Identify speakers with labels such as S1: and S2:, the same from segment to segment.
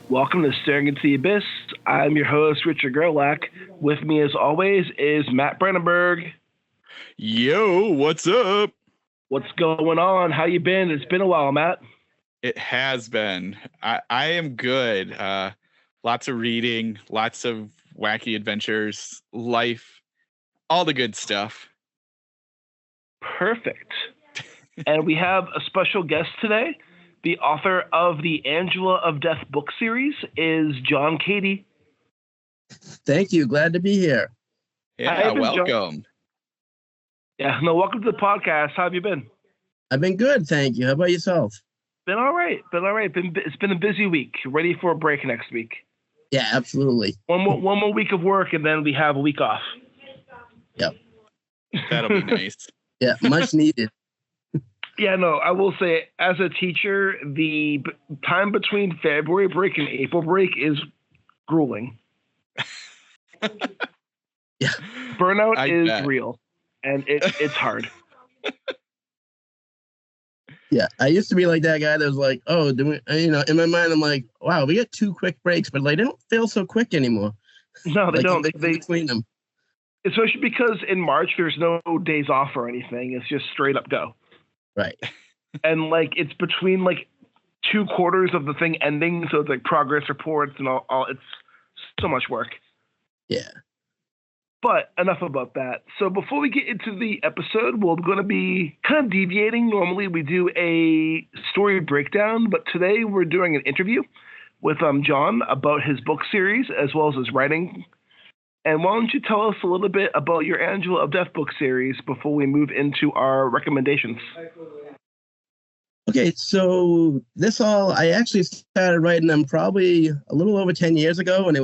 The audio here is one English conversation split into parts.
S1: Welcome to Staring into the Abyss. I'm your host, Richard Gerlach. With me, as always, is Matt Brandenburg.
S2: Yo, what's up?
S1: What's going on? How you been? It's been a while, Matt.
S2: It has been. I am good. Lots of reading, lots of wacky adventures, life, all the good stuff.
S1: Perfect. And we have a special guest today. The author of the Angela of Death book series is John Cady.
S3: Thank you. Glad to be here.
S2: Yeah, welcome.
S1: John. Yeah, welcome to the podcast. How have you been?
S3: I've been good, thank you. How about yourself?
S1: Been all right. It's been a busy week. Ready for a break next week.
S3: Yeah, absolutely.
S1: One more week of work, and then we have a week off.
S3: Yep.
S2: That'll be nice.
S3: Yeah, much needed.
S1: Yeah, no, I will say, as a teacher, the time between February break and April break is grueling.
S3: Yeah.
S1: Burnout is
S2: bet.
S1: real, and it's hard.
S3: Yeah, I used to be like that guy that was like, oh, in my mind, I'm like, wow, we get 2 quick breaks, but they don't feel so quick anymore.
S1: No, they don't. They
S3: between them.
S1: Especially because in March, there's no days off or anything. It's just straight up go.
S3: Right.
S1: And it's between 2 quarters of the thing ending, so it's progress reports and all. It's so much work.
S3: Yeah.
S1: But enough about that. So before we get into the episode, we're going to be kind of deviating. Normally we do a story breakdown, but today we're doing an interview with John about his book series as well as his writing. And why don't you tell us a little bit about your Angela of Death book series before we move into our recommendations?
S3: Okay, so I actually started writing them probably a little over 10 years ago, and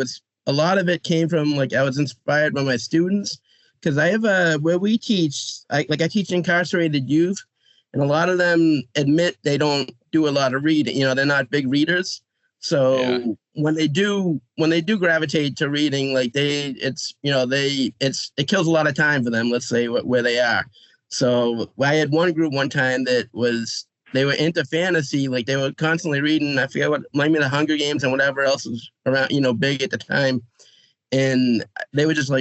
S3: a lot of it came from I was inspired by my students, because I have where we teach, I teach incarcerated youth, and a lot of them admit they don't do a lot of reading. They're not big readers. So when they do gravitate to reading, it kills a lot of time for them, let's say, where they are. So I had one group one time that they were into fantasy, they were constantly reading, I forget what, maybe the Hunger Games and whatever else was around, big at the time. And they were just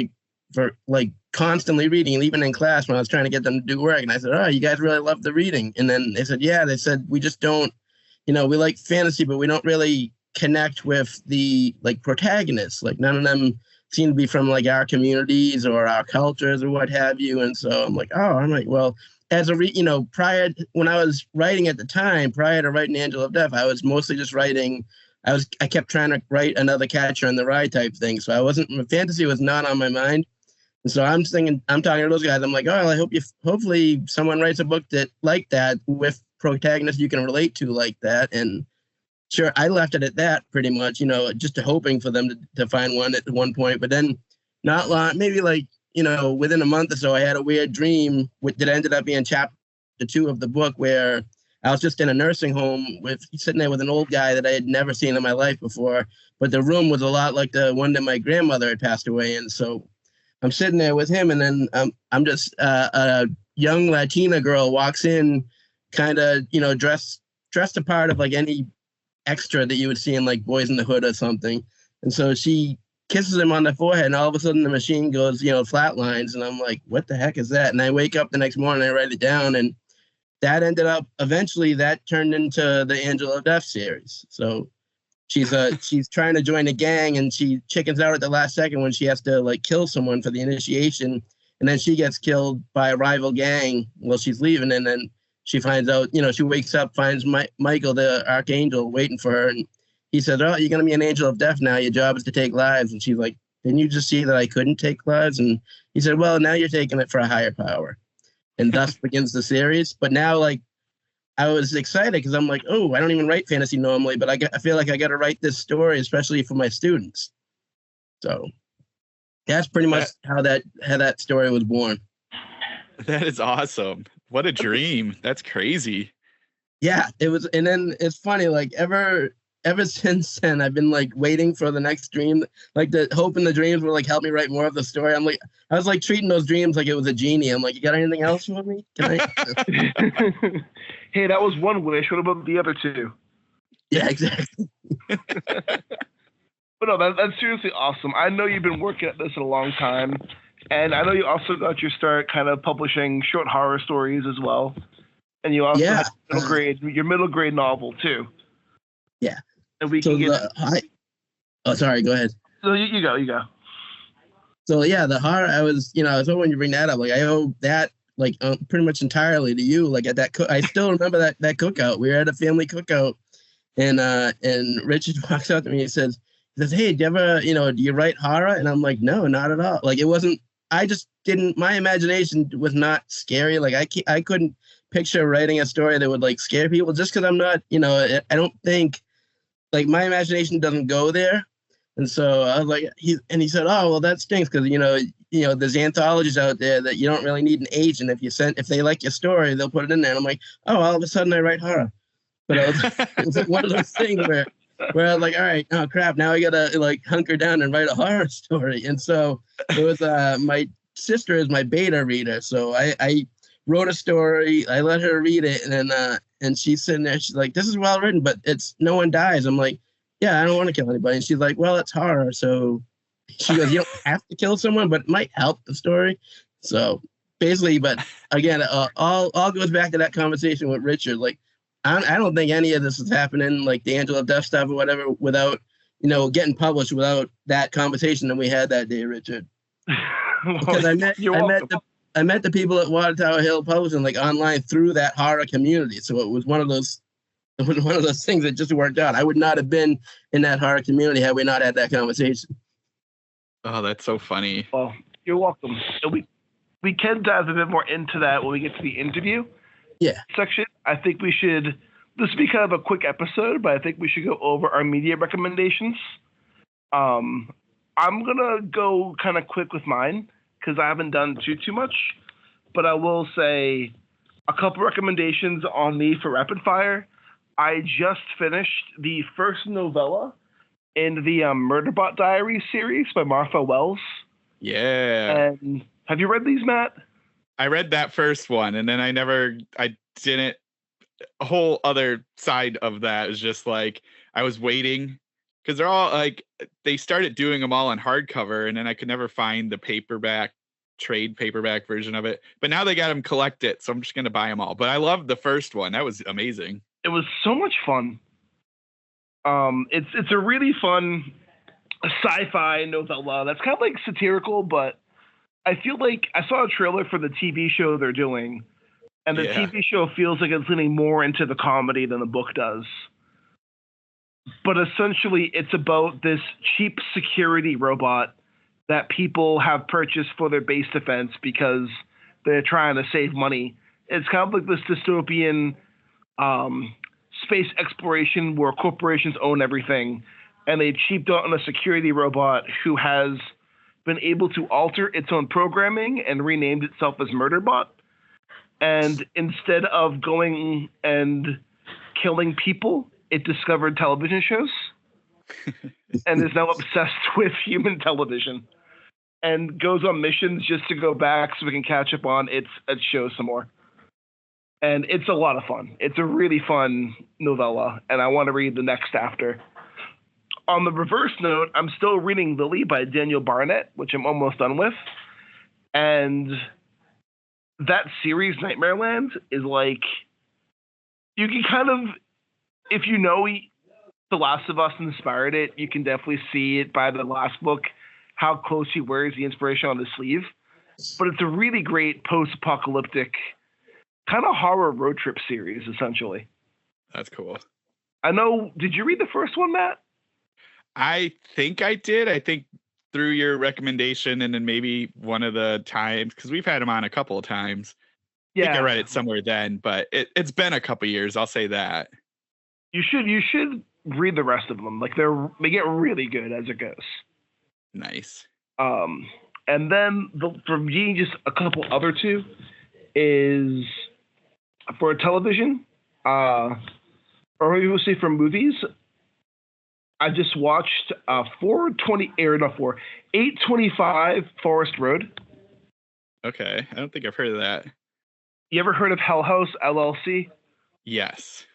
S3: constantly reading, and even in class when I was trying to get them to do work. And I said, oh, you guys really love the reading. And then they said, yeah, we just don't, we like fantasy, but we don't really connect with the protagonists. None of them seem to be from our communities or our cultures or what have you. And so I'm well, as when I was writing at the time, prior to writing Angela of Death, I was mostly just writing. I kept trying to write another Catcher in the Rye type thing. So fantasy was not on my mind. And so I'm talking to those guys. I'm like, oh, hopefully someone writes a book that with protagonists you can relate to like that. And sure, I left it at that pretty much, just hoping for them to find one at one point. But then not long, maybe within a month or so, I had a weird dream that ended up being chapter 2 of the book, where I was just in a nursing home sitting there with an old guy that I had never seen in my life before. But the room was a lot like the one that my grandmother had passed away in. So I'm sitting there with him, and then I'm just a young Latina girl walks in, kind of, dressed the part of any extra that you would see in Boys in the Hood or something. And so she kisses him on the forehead, and all of a sudden the machine goes, flatlines. And I'm like, what the heck is that? And I wake up the next morning, I write it down, and that ended up, eventually that turned into the Angela of Death series. So she's trying to join a gang, and she chickens out at the last second when she has to kill someone for the initiation. And then she gets killed by a rival gang while she's leaving. And then she finds out, she wakes up, finds Michael, the archangel, waiting for her. And he said, oh, you're going to be an angel of death now. Your job is to take lives. And she's like, didn't you just see that I couldn't take lives? And he said, well, now you're taking it for a higher power. And thus begins the series. But now, I was excited because I'm like, oh, I don't even write fantasy normally, but I feel like I got to write this story, especially for my students. So that's pretty much how that story was born.
S2: That is awesome. What a dream. That's crazy.
S3: Yeah, it was. And then it's funny, ever since then, I've been waiting for the next dream, hoping the dreams will help me write more of the story. I was treating those dreams like it was a genie. I'm like, you got anything else for me? Can I?
S1: Hey, that was one wish. What about the other 2?
S3: Yeah, exactly.
S1: But no, that's seriously awesome. I know you've been working at this a long time, and I know you also got your start kind of publishing short horror stories as well. And you also have your middle grade novel too.
S3: Yeah.
S1: And we can get.
S3: Sorry. Go ahead.
S1: So you go.
S3: So yeah, the horror. I was when you bring that up, like I owe that like pretty much entirely to you. Like at that, I still remember that cookout. We were at a family cookout, and Richard walks up to me and says, "Hey, do you ever, do you write horror?" And I'm like, "No, not at all." Like it wasn't. I just didn't. My imagination was not scary. Like I couldn't picture writing a story that would like scare people just because I'm not. I don't think like my imagination doesn't go there. And so I was like, he said, "Oh, well, that stinks because there's anthologies out there that you don't really need an agent. If they like your story, they'll put it in there." And I'm like, "Oh, all of a sudden I write horror." But it was like one of those things where I was like, "All right, oh crap, now I gotta like hunker down and write a horror story." And so it was my sister is my beta reader, so I wrote a story, I let her read it, and then and she's sitting there, she's like, "This is well written, but it's no one dies." I'm like, "Yeah, I don't want to kill anybody." And she's like, "Well, it's horror." So she goes, "You don't have to kill someone, but it might help the story." So basically, but again, all goes back to that conversation with Richard. Like, I don't think any of this is happening, like the Angel of Death stuff or whatever, without, getting published without that conversation that we had that day, Richard. Because I met the people at Water Tower Hill Publishing like online through that horror community. So it was one of those things that just worked out. I would not have been in that horror community had we not had that conversation.
S2: Oh, that's so funny.
S1: Well, you're welcome. We can dive a bit more into that when we get to the interview section. I think we should, this will be kind of a quick episode, but I think we should go over our media recommendations. I'm going to go kind of quick with mine because I haven't done too much, but I will say a couple recommendations on me for rapid fire. I just finished the first novella in the Murderbot Diaries series by Martha Wells.
S2: Yeah.
S1: And have you read these, Matt?
S2: I read that first one, and then I didn't. A whole other side of that is just like I was waiting because they're all like they started doing them all on hardcover, and then I could never find the trade paperback version of it. But now they got them collected, so I'm just gonna buy them all. But I loved the first one; that was amazing.
S1: It was so much fun. It's a really fun sci-fi novella that's kind of like satirical, but I feel like I saw a trailer for the TV show they're doing, and the TV show feels like it's leaning more into the comedy than the book does. But essentially, it's about this cheap security robot that people have purchased for their base defense because they're trying to save money. It's kind of like this dystopian space exploration where corporations own everything, and they cheaped out on a security robot who has been able to alter its own programming and renamed itself as Murderbot. And instead of going and killing people, it discovered television shows and is now obsessed with human television and goes on missions just to go back so we can catch up on its show some more. And it's a lot of fun. It's a really fun novella, and I want to read the next after. On the reverse note, I'm still reading Lily by Daniel Barnett, which I'm almost done with. And that series, Nightmareland, is like, you can kind of, if you know The Last of Us inspired it, you can definitely see it by the last book, how close he wears the inspiration on his sleeve. But it's a really great post-apocalyptic kind of horror road trip series, essentially.
S2: That's cool.
S1: I know. Did you read the first one, Matt?
S2: I think I did. I think through your recommendation, and then maybe one of the times, because we've had him on a couple of times. Yeah. I think I read it somewhere then, but it's been a couple years. I'll say that. You should read the rest of them. Like they get really good as it goes. Nice. And then for me, just a couple other two is for television, or maybe we'll say for movies. I just watched 825 Forest Road. Okay, I don't think I've heard of that. You ever heard of Hell House LLC? Yes.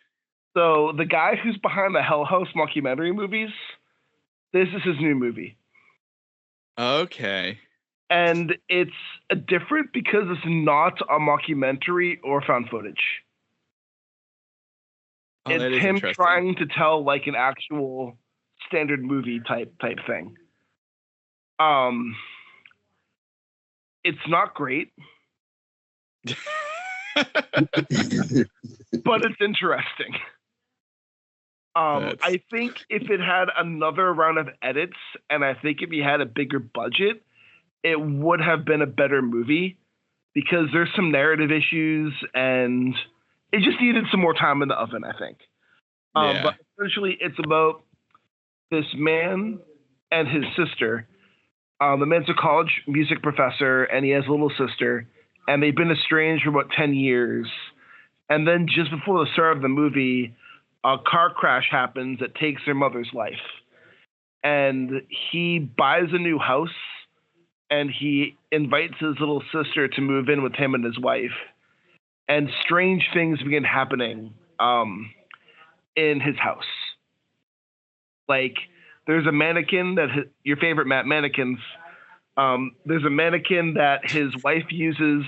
S1: So the guy who's behind the Hell House mockumentary movies, this is his new movie.
S2: Okay.
S1: And it's different because it's not a mockumentary or found footage.
S2: Oh,
S1: it's him trying to tell like an actual standard movie type thing. It's not great, but it's interesting. I think if it had another round of edits, and I think if he had a bigger budget, it would have been a better movie, because there's some narrative issues and it just needed some more time in the oven, I think. But essentially it's about this man and his sister. The man's a college music professor and he has a little sister, and they've been estranged for about 10 years. And then just before the start of the movie, a car crash happens that takes their mother's life. And he buys a new house and he invites his little sister to move in with him and his wife. And strange things begin happening in his house. Like, there's a mannequin that your favorite mannequins. There's a mannequin that his wife uses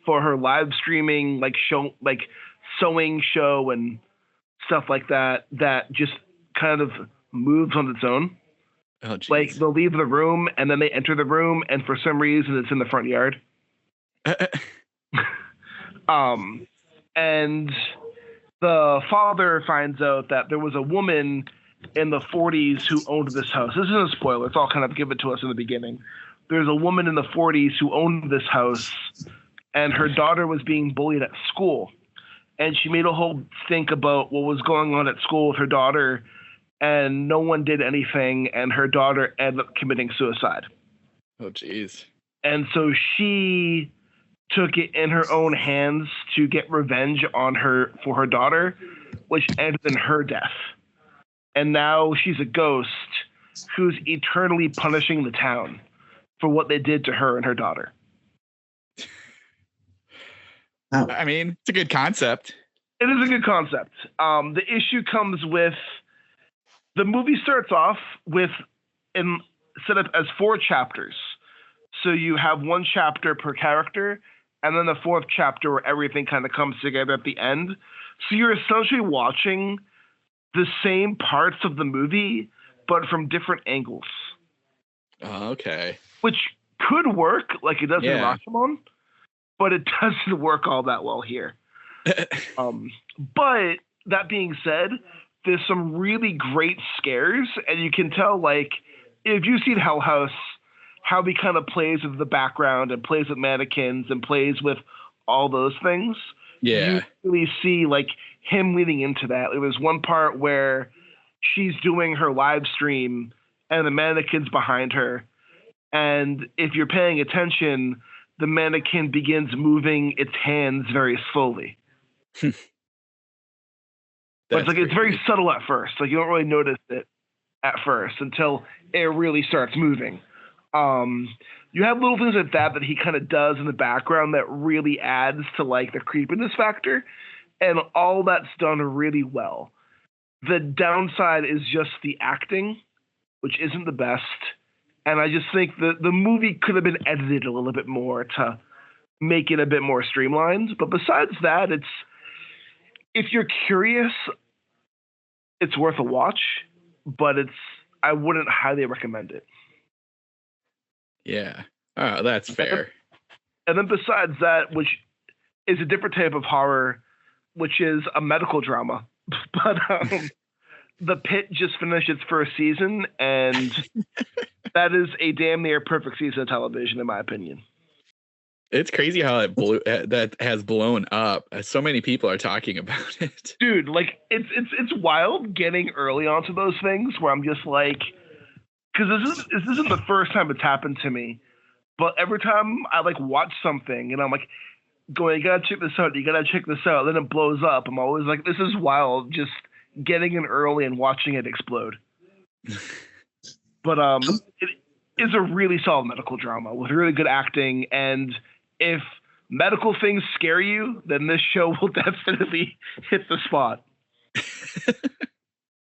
S1: for her live streaming, like sewing show and stuff like that. That just kind of moves on its own.
S2: Oh, geez.
S1: Like, they'll leave the room and then they enter the room, and for some reason it's in the front yard. And the father finds out that there was a woman in the 40s who owned this house. This isn't a spoiler. It's all kind of given to us in the beginning. There's a woman in the 40s who owned this house, and her daughter was being bullied at school. And she made a whole think about what was going on at school with her daughter, and no one did anything, and her daughter ended up committing suicide.
S2: Oh, geez.
S1: And so she took it in her own hands to get revenge on her for her daughter, which ended in her death. And now she's a ghost who's eternally punishing the town for what they did to her and her daughter.
S2: I mean, it's a good concept.
S1: It is a good concept. The issue comes with the movie starts off with set up as 4 chapters. So you have 1 chapter per character, and then the 4th chapter where everything kind of comes together at the end. So you're essentially watching the same parts of the movie, but from different angles.
S2: Oh, okay.
S1: Which could work, like it does in Rashomon, but it doesn't work all that well here. But that being said, there's some really great scares, and you can tell, like, if you've seen Hell House, how he kind of plays with the background and plays with mannequins and plays with all those things.
S2: Yeah.
S1: You really see, like, him leading into that. There was one part where she's doing her live stream and the mannequin's behind her. And if you're paying attention, the mannequin begins moving its hands very slowly. But it's like it's very subtle at first. Like, you don't really notice it at first until it really starts moving. You have little things like that he kind of does in the background that really adds to, like, the creepiness factor, and all that's done really well. The downside is just the acting, which isn't the best, and I just think the movie could have been edited a little bit more to make it a bit more streamlined. But besides that, if you're curious, it's worth a watch, but I wouldn't highly recommend it.
S2: Yeah. Oh, that's fair.
S1: And then besides that, which is a different type of horror, which is a medical drama, but The Pit just finished its first season, and that is a damn near perfect season of television, in my opinion.
S2: It's crazy how that has blown up. So many people are talking about it.
S1: Dude, like, it's wild getting early onto those things where I'm just like, because this isn't the first time it's happened to me, but every time I, like, watch something and I'm like going, you gotta check this out, then it blows up. I'm always like, this is wild, just getting in early and watching it explode. But it is a really solid medical drama with really good acting, and if medical things scare you, then this show will definitely hit the spot.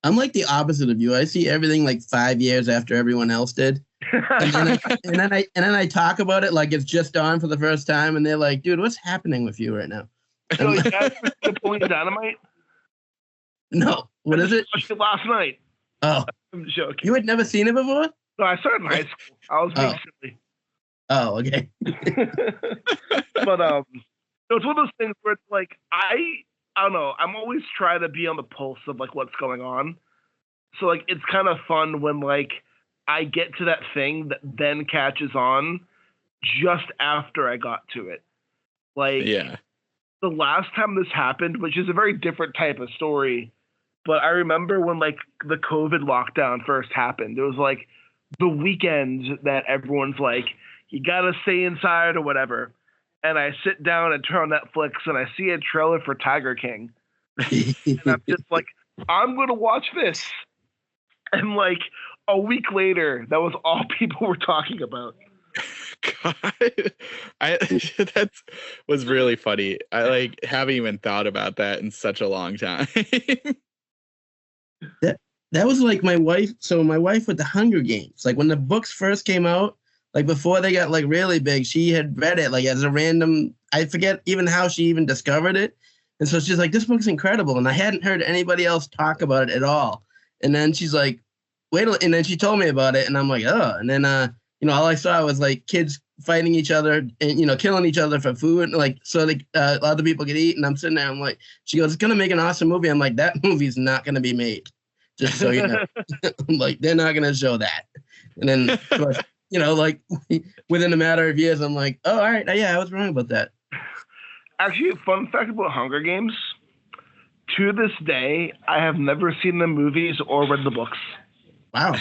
S3: I'm like the opposite of you. I see everything like 5 years after everyone else did. And then I talk about it like it's just on for the first time, and they're like, "Dude, what's happening with you right now?"
S1: So you guys Napoleon Dynamite?
S3: No, what is it?
S1: I watched it last night.
S3: Oh,
S1: I'm joking.
S3: You had never seen it before?
S1: No, I started in high school. I was being silly.
S3: Oh, okay.
S1: But it's one of those things where it's like I don't know. I'm always trying to be on the pulse of like what's going on. So like it's kind of fun when like I get to that thing that then catches on just after I got to it. Like the last time this happened, which is a very different type of story, but I remember when like the COVID lockdown first happened. It was like the weekend that everyone's like, you gotta stay inside or whatever. And I sit down and turn on Netflix and I see a trailer for Tiger King. And I'm just like, I'm gonna watch this. And like a week later, that was all people were talking about.
S2: God, that was really funny. I like haven't even thought about that in such a long time.
S3: That was like my wife. So my wife with the Hunger Games, like when the books first came out, like before they got like really big, she had read it like as a random, I forget even how she even discovered it. And so she's like, this book's incredible. And I hadn't heard anybody else talk about it at all. And then she's like, and then she told me about it and I'm like, oh, and then, all I saw was like kids fighting each other and, killing each other for food. Like, so like other people could eat. And I'm sitting there, I'm like, she goes, it's going to make an awesome movie. I'm like, that movie's not going to be made. Just so you know. I'm like, they're not going to show that. And then, of course, like within a matter of years, I'm like, oh, all right. Yeah, I was wrong about that.
S1: Actually, a fun fact about Hunger Games. To this day, I have never seen the movies or read the books.
S3: Wow.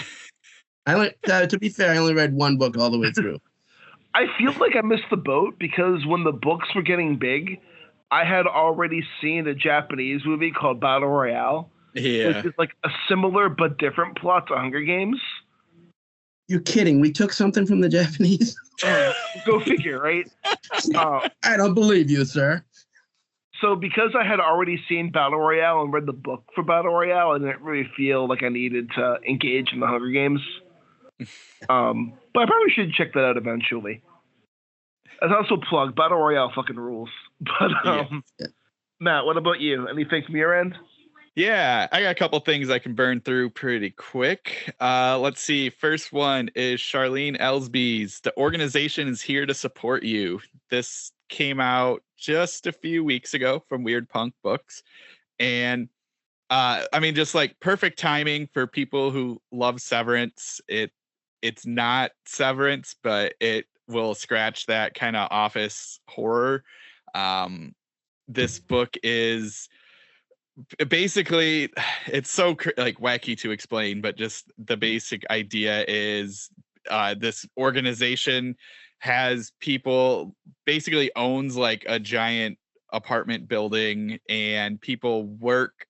S3: To be fair, I only read one book all the way through.
S1: I feel like I missed the boat because when the books were getting big, I had already seen a Japanese movie called Battle Royale.
S2: Yeah.
S1: Which is like a similar but different plot to Hunger Games.
S3: You're kidding. We took something from the Japanese?
S1: Go figure, right?
S3: I don't believe you, sir.
S1: So because I had already seen Battle Royale and read the book for Battle Royale, I didn't really feel like I needed to engage in the Hunger Games. But I probably should check that out eventually. As also plug, Battle Royale fucking rules. But Matt, what about you? Anything from your end?
S2: Yeah, I got a couple things I can burn through pretty quick. Let's see. First one is Charlene Elsby's The Organization is Here to Support You. This came out just a few weeks ago from Weird Punk Books. And just like perfect timing for people who love Severance. It's not Severance, but it will scratch that kind of office horror. This book is basically, it's so like wacky to explain, but just the basic idea is this organization has people, basically owns like a giant apartment building, and people work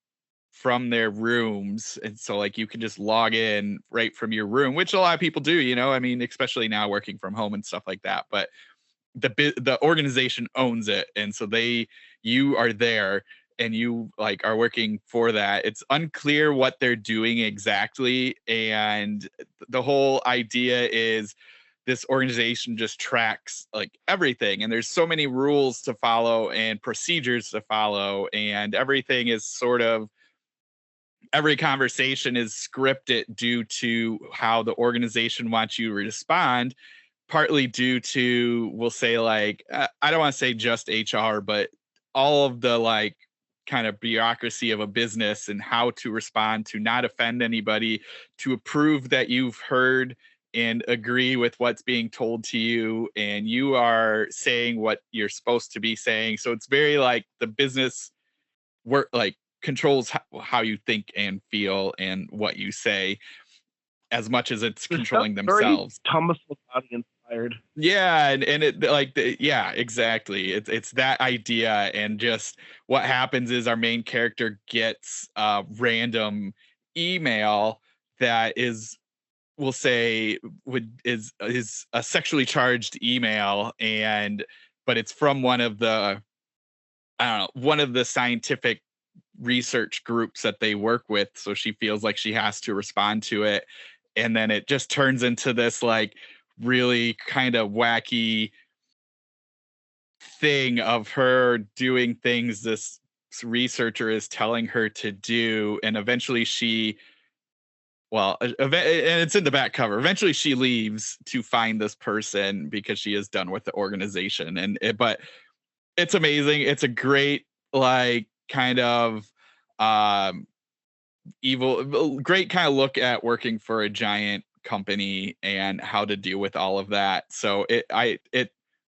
S2: from their rooms. And so like you can just log in right from your room, which a lot of people do, especially now working from home and stuff like that. But the organization owns it, and so you are there and you like are working for that. It's unclear what they're doing exactly, and the whole idea is this organization just tracks like everything, and there's so many rules to follow and procedures to follow, and everything is sort of, every conversation is scripted due to how the organization wants you to respond, partly due to, we'll say like, I don't want to say just HR, but all of the like kind of bureaucracy of a business and how to respond to not offend anybody, to prove that you've heard and agree with what's being told to you, and you are saying what you're supposed to be saying. So it's very like the business work like controls how you think and feel and what you say, as much as it's controlling themselves.
S1: Thomas Lavati inspired.
S2: Yeah, and it like exactly. It's that idea, and just what happens is our main character gets a random email that is, we'll say, is a sexually charged email, but it's from one of the scientific research groups that they work with, so she feels like she has to respond to it, and then it just turns into this like really kind of wacky thing of her doing things this researcher is telling her to do, and eventually she, well, and it's in the back cover, eventually she leaves to find this person because she is done with the organization. But it's amazing. It's a great, like, kind of great kind of look at working for a giant company and how to deal with all of that. So I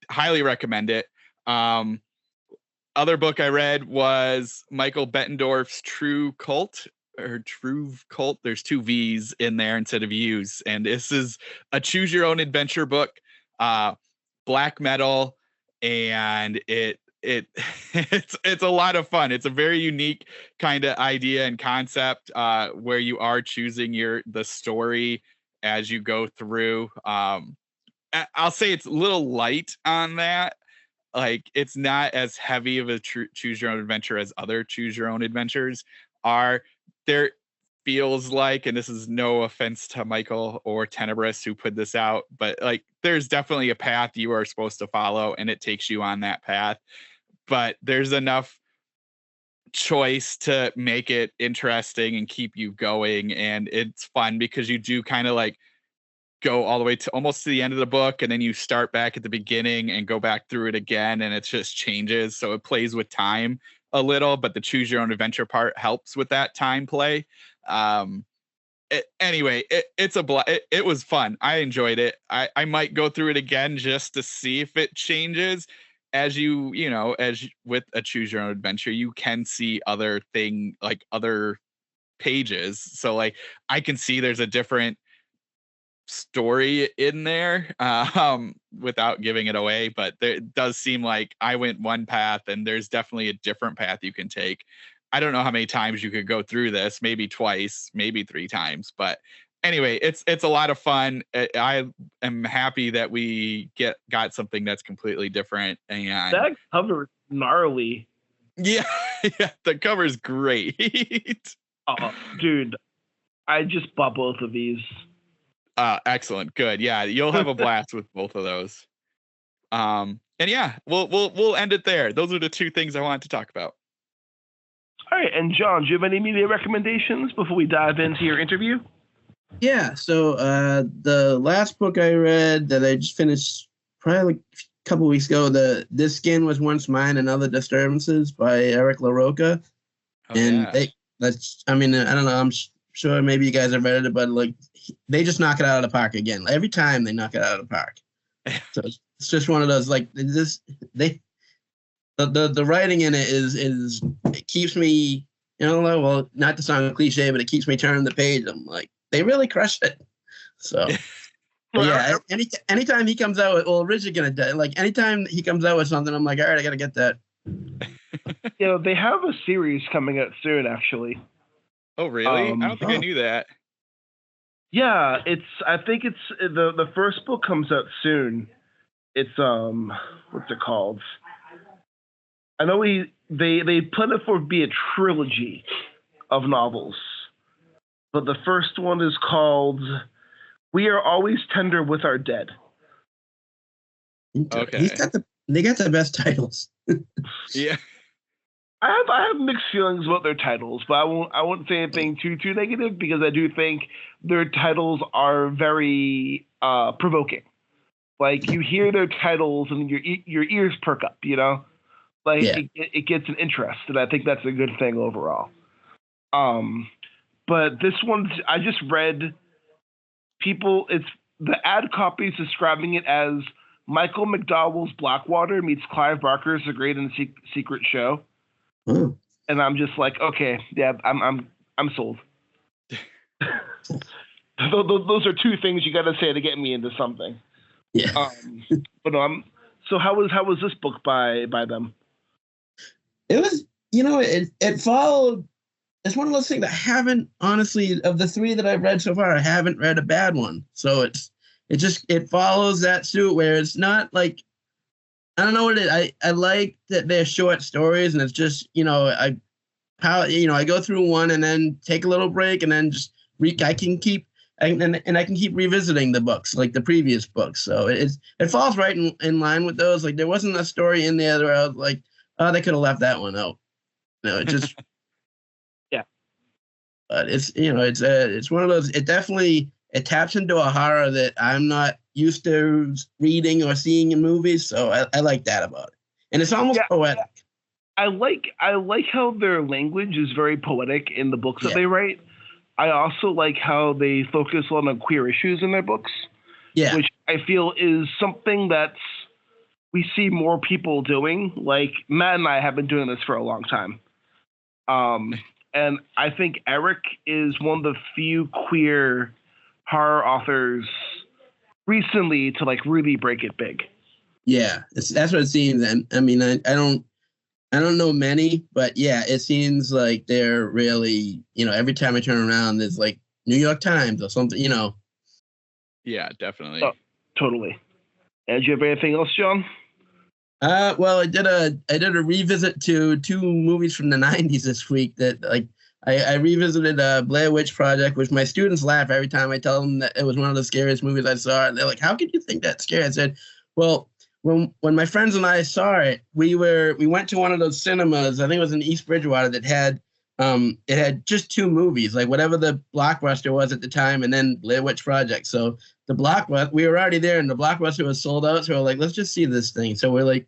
S2: highly recommend it. Other book I read was Michael Bettendorf's True Cult. There's 2 V's in there instead of U's, and this is a choose your own adventure book, black metal, and it's a lot of fun. It's a very unique kind of idea and concept, where you are choosing the story as you go through. I'll say it's a little light on that. Like, it's not as heavy of a choose your own adventure as other choose your own adventures are. There feels like, and this is no offense to Michael or Tenebris who put this out, but like, there's definitely a path you are supposed to follow, and it takes you on that path. But there's enough choice to make it interesting and keep you going, and it's fun because you do kind of like go all the way to almost to the end of the book, and then you start back at the beginning and go back through it again, and it just changes. So it plays with time a little, but the choose your own adventure part helps with that time play. It was fun. I enjoyed it. I might go through it again just to see if it changes. As with a choose your own adventure, you can see other pages. So like, I can see there's a different story in there, without giving it away, but it does seem like I went one path and there's definitely a different path you can take. I don't know how many times you could go through this, maybe twice, maybe 3 times, but anyway, it's a lot of fun. I am happy that we got something that's completely different. And
S1: that cover is gnarly.
S2: Yeah, the cover's great.
S1: Oh, dude, I just bought both of these.
S2: Excellent. Good. Yeah, you'll have a blast with both of those. And yeah, we'll end it there. Those are the 2 things I wanted to talk about.
S1: All right, and John, do you have any media recommendations before we dive into your interview?
S3: Yeah, so the last book I read that I just finished probably like a couple weeks ago, This Skin Was Once Mine and Other Disturbances by Eric LaRocca. And I don't know, I'm sure maybe you guys have read it, but like, they just knock it out of the park again. Every time they knock it out of the park. So it's just one of those, like, the writing in it it keeps me, well, not to sound cliche, but it keeps me turning the page. I'm like, they really crushed it. So yeah, anytime he comes out with, well, Rich is gonna die. Like, anytime he comes out with something, I'm like, all right, I gotta get that.
S1: They have a series coming out soon, actually.
S2: Oh, really? I don't think I knew that.
S1: Yeah, I think it's the first book comes out soon. It's what's it called? I know they put it for be a trilogy of novels, but the first one is called "We Are Always Tender with Our Dead."
S2: Okay,
S3: they got the best titles.
S2: Yeah.
S1: I have mixed feelings about their titles, but I won't say anything too negative, because I do think their titles are very provoking. Like, you hear their titles and your ears perk up, Like, yeah. It gets an interest, and I think that's a good thing overall. But this one, I just read it's the ad copy is describing it as Michael McDowell's Blackwater meets Clive Barker's The Great and Secret Show.
S3: Mm.
S1: And I'm just like, okay, yeah, I'm sold. Those are 2 things you got to say to get me into something.
S3: Yeah.
S1: But no, so how was this book by them?
S3: It was, it followed. It's one of those things that I haven't, honestly, of the 3 that I've read so far, I haven't read a bad one. So it follows that suit where it's not like, I don't know what it is. I like that they're short stories, and it's just, how, I go through one and then take a little break and then just I can keep revisiting the books, like the previous books. So it falls right in line with those. Like there wasn't a story in there where I was like, oh, they could have left that one out. No, it just
S1: yeah.
S3: But it's one of those. It taps into a horror that I'm not used to reading or seeing in movies. So I like that about it, and it's almost poetic.
S1: I like how their language is very poetic in the books that they write. I also like how they focus on queer issues in their books, which I feel is something that's we see more people doing. Like Matt and I have been doing this for a long time. And I think Eric is one of the few queer horror authors recently to like really break it big.
S3: Yeah, that's what it seems. And I mean, I don't know many, but yeah, it seems like they're really, every time I turn around, there's like New York Times or something,
S2: Yeah, definitely.
S1: Oh, totally. And do you have anything else, John?
S3: Well, I did a revisit to 2 movies from the 90s this week that like I revisited Blair Witch Project, which my students laugh every time I tell them that it was one of the scariest movies I saw. And they're like, how could you think that's scary? I said, well, when my friends and I saw it, we went to one of those cinemas, I think it was in East Bridgewater, that had it had just 2 movies, like whatever the blockbuster was at the time, and then Blair Witch Project. So the blockbuster, we were already there, and the blockbuster was sold out. So we're like, let's just see this thing. So we're like,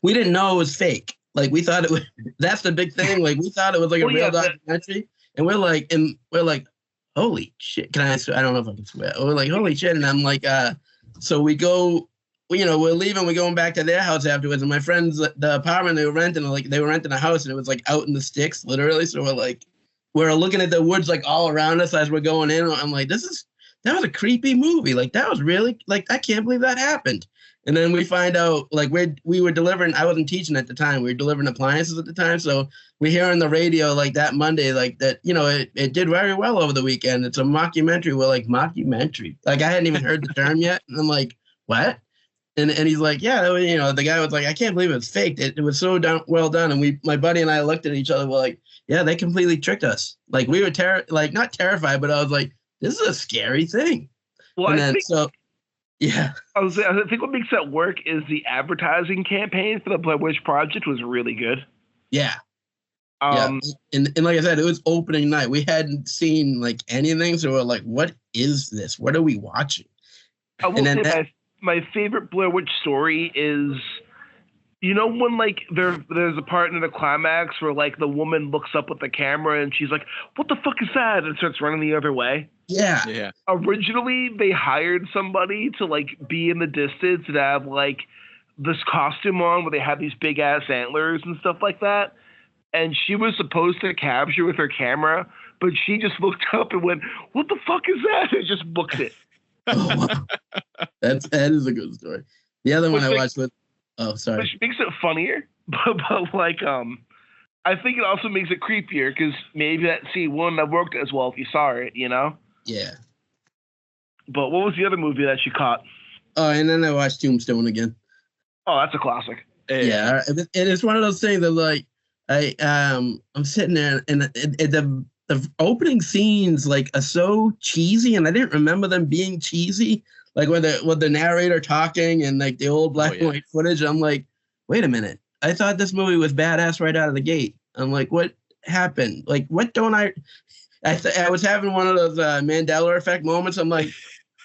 S3: we didn't know it was fake. Like we thought it was. That's the big thing. Like we thought it was like a real documentary, and we're like, holy shit! I don't know if I can swear. We're like, holy shit! And I'm like, so we go. We're leaving. We're going back to their house afterwards. And my friends, the apartment they were renting a house, and it was like out in the sticks, literally. So we're looking at the woods like all around us as we're going in. I'm like, that was a creepy movie. Like that was really like I can't believe that happened. And then we find out like we were delivering. I wasn't teaching at the time. We were delivering appliances at the time. So we hear on the radio like that Monday like that. It did very well over the weekend. It's a mockumentary. We're like mockumentary. Like I hadn't even heard the term yet. And I'm like, what? And he's like, yeah, the guy was like, I can't believe it's faked. It was so well done. And my buddy and I looked at each other. We're like, yeah, they completely tricked us. Like we were not terrified, but I was like, this is a scary thing.
S1: Well,
S3: yeah.
S1: I think what makes that work is the advertising campaign for the Blair Witch Project was really good.
S3: Yeah. And like I said, it was opening night. We hadn't seen like anything, so we're like, what is this? What are we watching?
S1: I will say my favorite Blair Witch story is, when like there's a part in the climax where like the woman looks up with the camera and she's like, what the fuck is that? And starts running the other way.
S3: Yeah.
S2: Yeah.
S1: Originally, they hired somebody to like be in the distance and have like this costume on where they have these big ass antlers and stuff like that. And she was supposed to capture with her camera, but she just looked up and went, what the fuck is that? And just booked it.
S3: Oh, wow. That is a good story. The other one I watched with, sorry.
S1: Which makes it funnier, but like, I think it also makes it creepier because maybe that scene wouldn't have worked as well if you saw it,
S3: Yeah.
S1: But what was the other movie that you caught?
S3: Oh, and then I watched Tombstone again.
S1: Oh, that's a classic.
S3: Yeah, and it's one of those things that like I'm sitting there and the opening scenes like are so cheesy, and I didn't remember them being cheesy. Like with the narrator talking and like the old black and white footage, I'm like, wait a minute, I thought this movie was badass right out of the gate. I'm like, what happened? Like, what don't I was having one of those Mandela effect moments. I'm like,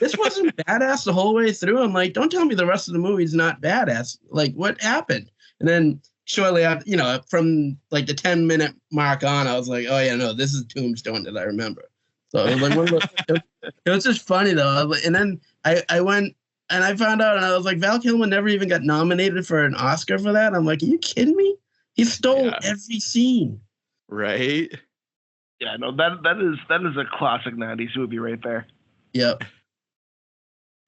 S3: this wasn't badass the whole way through. I'm like, don't tell me the rest of the movie's not badass. Like, what happened? And then shortly after, from like the 10-minute mark on, I was like, oh yeah, no, this is Tombstone that I remember. So it was like one of those, it was just funny though. And then I went and I found out, and I was like, Val Kilmer never even got nominated for an Oscar for that. I'm like, are you kidding me? He stole every scene.
S2: Right.
S1: Yeah, no, that is a classic 90s movie right there.
S3: Yep.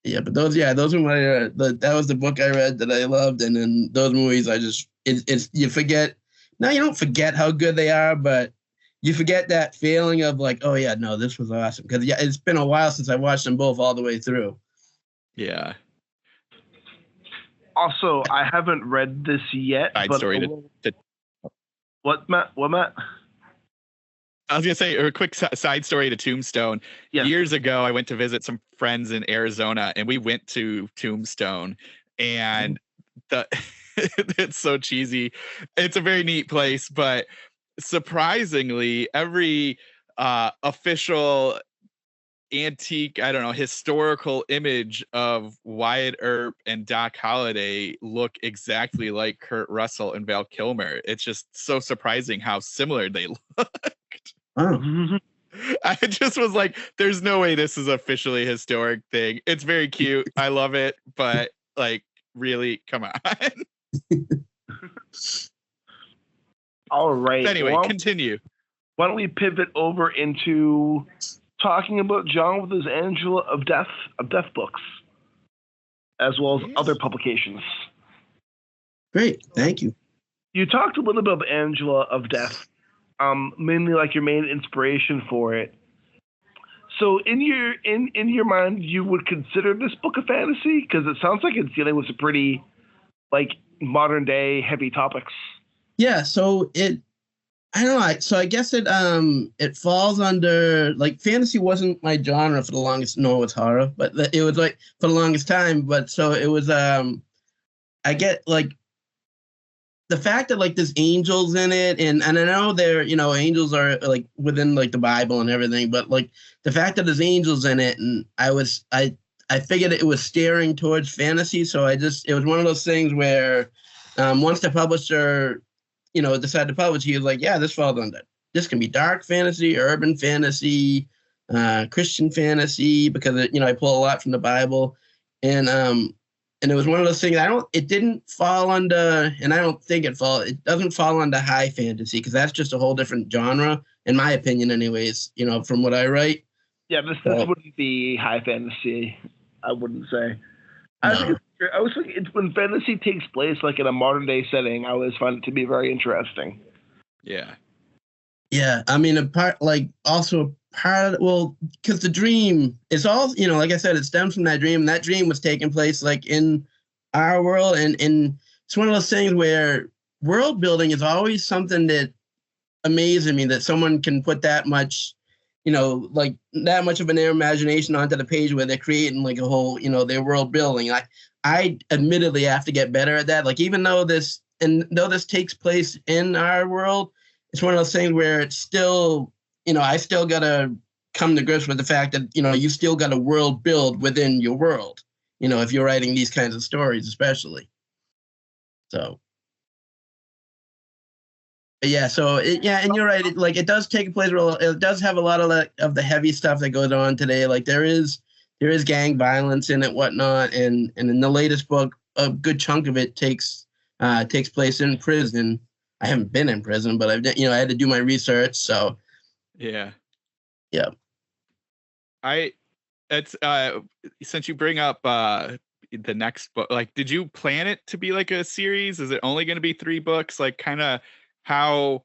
S3: Yeah, but those were my that was the book I read that I loved, and then those movies it's you forget. Now you don't forget how good they are, but you forget that feeling of like, oh yeah, no, this was awesome, because it's been a while since I watched them both all the way through.
S2: Yeah.
S1: Also, I haven't read this yet.
S2: Side
S1: but
S2: story
S1: What, Matt?
S2: I was gonna say a quick side story to Tombstone.
S1: Yes.
S2: Years ago, I went to visit some friends in Arizona, and we went to Tombstone, and it's so cheesy. It's a very neat place, but surprisingly, every official antique, I don't know, historical image of Wyatt Earp and Doc Holliday look exactly like Kurt Russell and Val Kilmer. It's just so surprising how similar they looked.
S3: Oh.
S2: I just was like, there's no way this is officially a historic thing. It's very cute. I love it, but like, really, come on.
S1: All right.
S2: Anyway, continue.
S1: Why don't we pivot over into talking about John with his Angela of Death books, as well as other publications.
S3: Great, thank you.
S1: You talked a little bit about Angela of Death, mainly like your main inspiration for it. So in your mind, you would consider this book a fantasy? Because it sounds like it's dealing with some pretty like modern day heavy topics.
S3: Yeah, so I don't know. So I guess it falls under, like, fantasy wasn't my genre for the longest. No, it's horror, but it was like for the longest time. But so it was. I get like the fact that like there's angels in it, and I know they're, angels are like within like the Bible and everything, but like the fact that there's angels in it, and I figured it was steering towards fantasy. So it was one of those things where once the publisher decided to publish, he was like, yeah, this falls under. This can be dark fantasy, urban fantasy, Christian fantasy, because I pull a lot from the Bible, and it was one of those things. It didn't fall under, and I don't think it doesn't fall under high fantasy, because that's just a whole different genre, in my opinion, anyways. From what I write.
S1: Yeah, this wouldn't be high fantasy, I wouldn't say.
S3: No.
S1: I was thinking it's when fantasy takes place like in a modern day setting, I always find it to be very interesting.
S2: Yeah.
S3: Yeah, I mean, because the dream is all, like I said, it stems from that dream. And that dream was taking place like in our world, and it's one of those things where world building is always something that amazes me, that someone can put that much, like that much of an imagination onto the page where they're creating like a whole, their world building. I admittedly have to get better at that. Like, even though this takes place in our world, it's one of those things where it's still, I still got to come to grips with the fact that, you still got a world build within your world, if you're writing these kinds of stories, especially. So. Yeah, and you're right. It does take place. It does have a lot of the heavy stuff that goes on today. Like there is gang violence in it, whatnot, and in the latest book, a good chunk of it takes place in prison. I haven't been in prison, but I had to do my research. So
S2: yeah. It's since you bring up the next book, like, did you plan it to be like a series? Is it only going to be 3 books? Like, kind of how,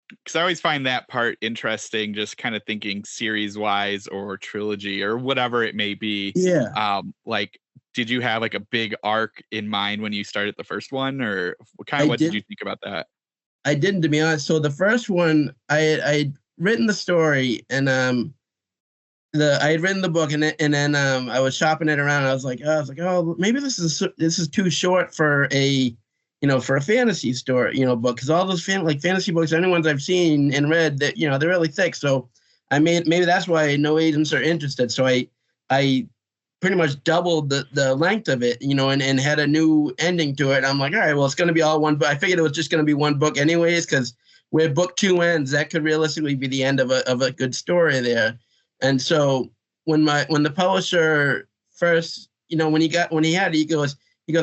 S2: because I always find that part interesting, just kind of thinking series wise or trilogy or whatever it may be.
S3: Yeah.
S2: Like, did you have like a big arc in mind when you started the first one, or what did you think about that?
S3: I didn't, to be honest. So the first one, I'd written the story, and I had written the book, and then I was shopping it around. And I was like, oh, maybe this is too short for a fantasy story, book, because all those fantasy books, any ones I've seen and read, that they're really thick. So maybe that's why no agents are interested. So I pretty much doubled the length of it, and had a new ending to it. I'm like, all right, well, it's going to be all one book. I figured it was just going to be one book anyways, because where book 2 ends, that could realistically be the end of a good story there. And so when the publisher first, he goes,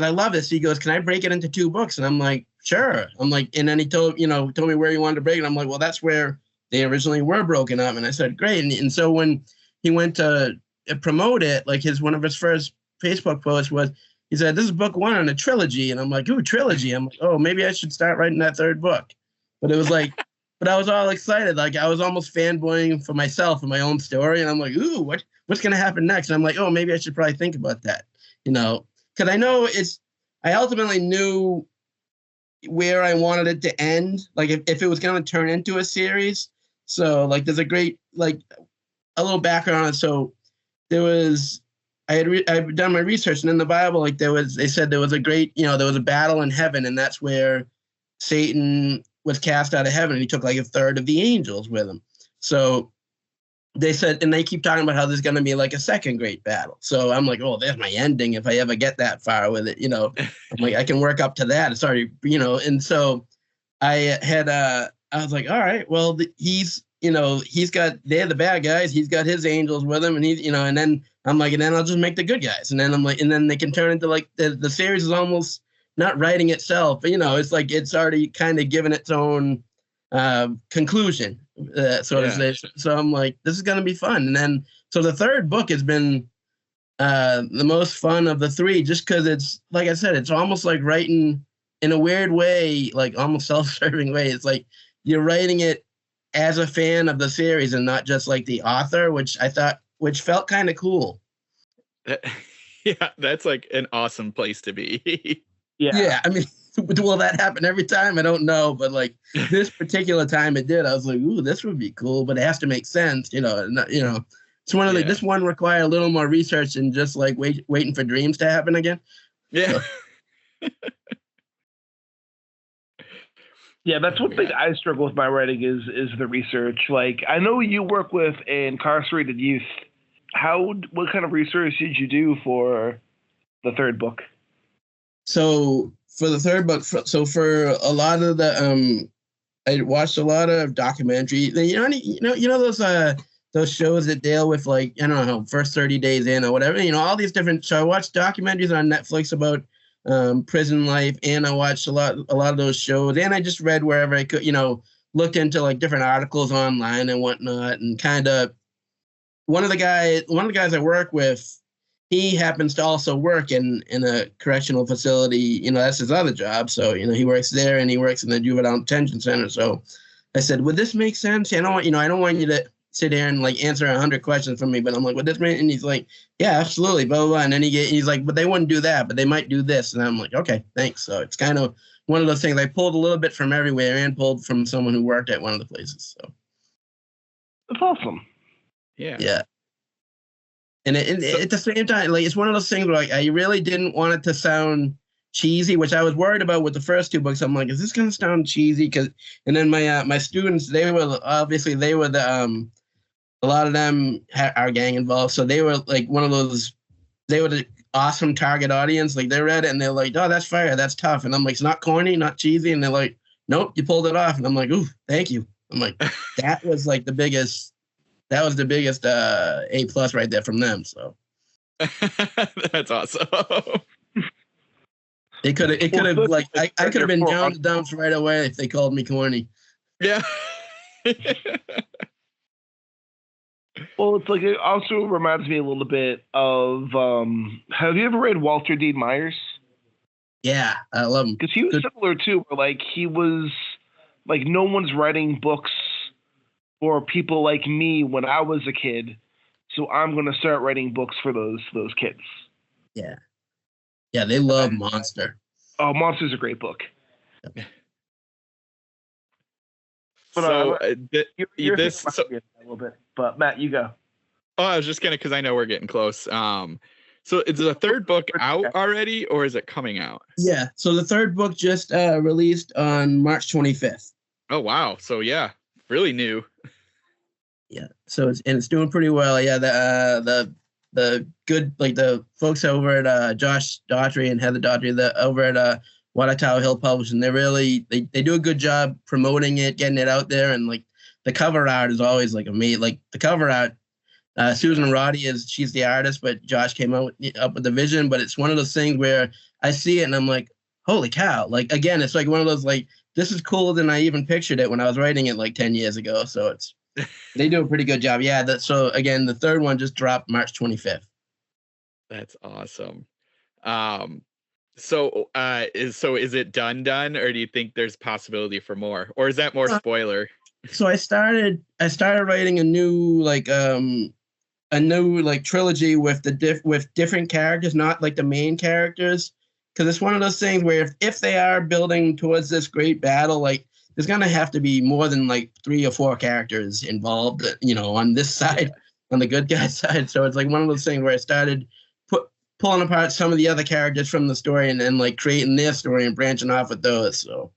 S3: I love this. He goes, can I break it into 2 books? And I'm like, sure. I'm like, and then he told me where he wanted to break it. I'm like, well, that's where they originally were broken up. And I said, great. And so when he went to promote it, like one of his first Facebook posts was, he said, this is book 1 on a trilogy. And I'm like, ooh, trilogy. I'm like, oh, maybe I should start writing that 3rd book. But it was like, but I was all excited. Like, I was almost fanboying for myself and my own story. And I'm like, ooh, what's going to happen next? And I'm like, oh, maybe I should probably think about that, because I know I ultimately knew where I wanted it to end, like if it was going to turn into a series. So like there's a great, like a little background on it. So there was, I've done my research, and in the Bible, like they said there was a great, there was a battle in heaven, and that's where Satan was cast out of heaven, and he took like a third of the angels with him. So they said, and they keep talking about how there's going to be like a second great battle. So I'm like, oh, there's my ending if I ever get that far with it. I'm like, I can work up to that. It's already, and so I was like, all right, well, they're the bad guys. He's got his angels with him, and and then I'm like, and then I'll just make the good guys. And then I'm like, and then they can turn into like the series is almost not writing itself, but it's like it's already kind of given its own conclusion, sort of say. So I'm like, this is going to be fun. And then, so the third book has been the most fun of the three, just because it's, like I said, it's almost like writing in a weird way, like almost self-serving way. It's like you're writing it as a fan of the series and not just like the author, which felt kind of cool.
S2: Yeah, that's like an awesome place to be.
S3: Yeah. I mean, will that happen every time? I don't know, but like this particular time it did. I was like, ooh, this would be cool, but it has to make sense, It's one of this one required a little more research and just like waiting for dreams to happen again.
S2: Yeah.
S3: So.
S1: Yeah, that's one thing I struggle with my writing is the research. Like, I know you work with incarcerated youth. What kind of research did you do for the third book?
S3: So for the third book, for a lot of the I watched a lot of documentaries. Those shows that deal with, like, I don't know, first 30 days in or whatever. All these different. So I watched documentaries on Netflix about prison life, and I watched a lot of those shows, and I just read wherever I could, looked into like different articles online and whatnot, and kind of one of the guys I work with, he happens to also work in a correctional facility. That's his other job. So, he works there, and he works in the juvenile detention center. So I said, would this make sense? I don't want you to sit there and like answer 100 questions from me, but I'm like, would this make? And he's like, yeah, absolutely, blah, blah, blah. And then he's like, but they wouldn't do that, but they might do this. And I'm like, okay, thanks. So it's kind of one of those things. I pulled a little bit from everywhere and pulled from someone who worked at one of the places. So
S1: that's awesome.
S3: Yeah. And at the same time, like, it's one of those things where like, I really didn't want it to sound cheesy, which I was worried about with the first two books. I'm like, is this going to sound cheesy? And then my students, they were the a lot of them are gang involved, so they were like one of those. They were the awesome target audience. Like, they read it and they're like, "Oh, that's fire, that's tough." And I'm like, "It's not corny, not cheesy." And they're like, "Nope, you pulled it off." And I'm like, "Ooh, thank you." I'm like, that was like the biggest. That was the biggest A+ right there from them. So
S2: that's awesome.
S3: It could have like I could have been down the dumps right away if they called me corny.
S2: Yeah.
S1: Well, it's like, it also reminds me a little bit of, have you ever read Walter Dean Myers?
S3: Yeah, I love him.
S1: Because he was similar too, where like he was like, no one's writing books for people like me when I was a kid, so I'm going to start writing books for those kids.
S3: Yeah. Yeah, they love Monster.
S1: Oh, Monster's a great book.
S3: Yeah.
S1: But, you're a little bit. But Matt, you go.
S2: Oh, I was just gonna, because I know we're getting close. So is the third book out already, or is it coming out?
S3: Yeah. So the third book just released on March 25th.
S2: Oh wow! So yeah, really new.
S3: Yeah. So it's doing pretty well. Yeah. The good, like, the folks over at Josh Daughtry and Heather Daughtry, over at Water Tower Hill Publishing, they do a good job promoting it, getting it out there, and like the cover art is always like amazing. Like the cover art, Susan Roddy she's the artist, but Josh came up with the vision. But it's one of those things where I see it and I'm like, holy cow! Like, again, it's like one of those, like, this is cooler than I even pictured it when I was writing it like 10 years ago. So they do a pretty good job. Yeah. So again, the third one just dropped March 25th.
S2: That's awesome. So is it done, or do you think there's possibility for more, or is that more spoiler?
S3: So I started writing a new trilogy with with different characters, not like the main characters, because it's one of those things where if they are building towards this great battle, like there's going to have to be more than like 3 or 4 characters involved, on this side, on the good guy side. So it's like one of those things where I started pulling apart some of the other characters from the story and then like creating their story and branching off with those. So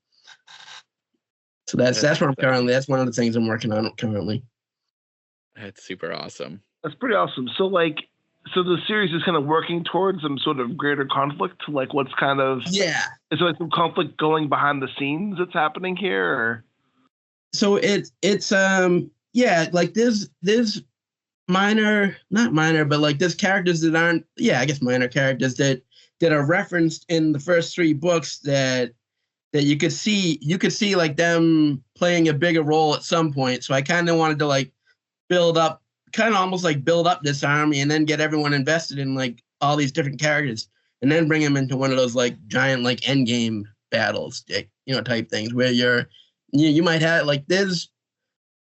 S3: that's where I'm currently. That's one of the things I'm working on currently.
S2: That's super awesome.
S1: That's pretty awesome. So the series is kind of working towards some sort of greater conflict. Like what's kind of is there like some conflict going behind the scenes that's happening here? Or?
S3: So it's like there's not minor, but like there's characters that aren't I guess minor characters that are referenced in the first 3 books that you could see like them playing a bigger role at some point. So I kind of wanted to like build up this army and then get everyone invested in like all these different characters and then bring them into one of those like giant like end game battles, type things where you might have like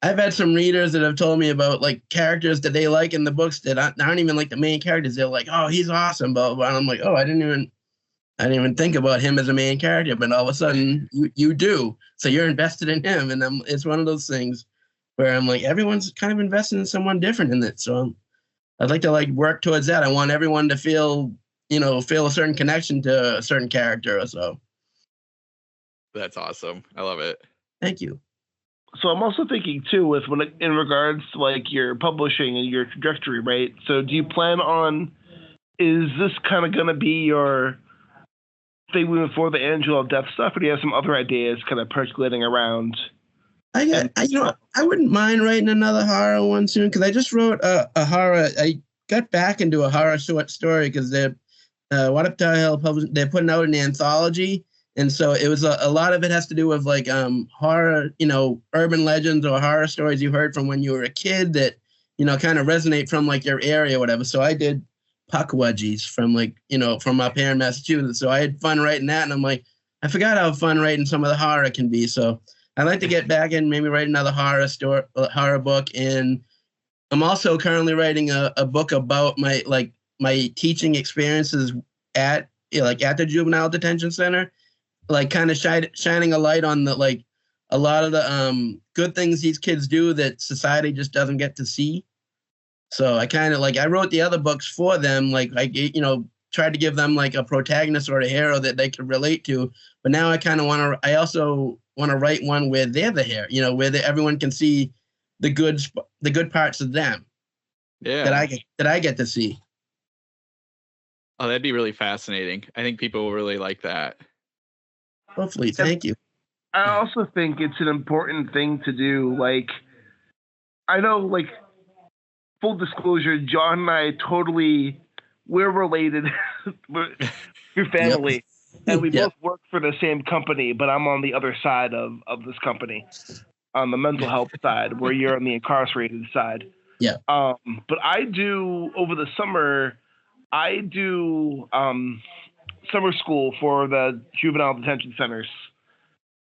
S3: I've had some readers that have told me about like characters that they like in the books that aren't even like the main characters. They're like, oh, he's awesome, blah, blah, blah. And I'm like, oh, I didn't even think about him as a main character, but all of a sudden you do. So you're invested in him. And it's one of those things where I'm like, everyone's kind of invested in someone different in it. So I'd like to like work towards that. I want everyone to feel a certain connection to a certain character or so.
S2: That's awesome. I love it.
S3: Thank you.
S1: So I'm also thinking too in regards to like your publishing and your trajectory, right? So do you plan on, is this kind of going to be your thing moving forward, the Angel of Death stuff, or do you have some other ideas kind of percolating around?
S3: I wouldn't mind writing another horror one soon because I just wrote a horror. I got back into a horror short story because they're What Up Tower Hill publishing. They're putting out an anthology, and so it was a lot of it has to do with like horror, urban legends or horror stories you heard from when you were a kid that kind of resonate from like your area or whatever. So I did Puckwudgies from like from up here in Massachusetts. So I had fun writing that, and I'm like, I forgot how fun writing some of the horror can be. So I'd like to get back and maybe write another horror book. And I'm also currently writing a book about my teaching experiences at the juvenile detention center, like kind of shining a light on a lot of the good things these kids do that society just doesn't get to see. So I kind of I wrote the other books for them. Like I tried to give them like a protagonist or a hero that they could relate to. But now I kind of I also want to write one where they're the hero, where everyone can see the good parts of them.
S2: Yeah.
S3: That I get to see.
S2: Oh, that'd be really fascinating. I think people will really like that.
S3: Hopefully. Thank you.
S1: I also think it's an important thing to do. Like, I know, full disclosure, John and I we're related. Your family. Yep. And we both work for the same company, but I'm on the other side of this company, on the mental health side, where you're on the incarcerated side.
S3: Yeah.
S1: But I do, over the summer, summer school for the juvenile detention centers.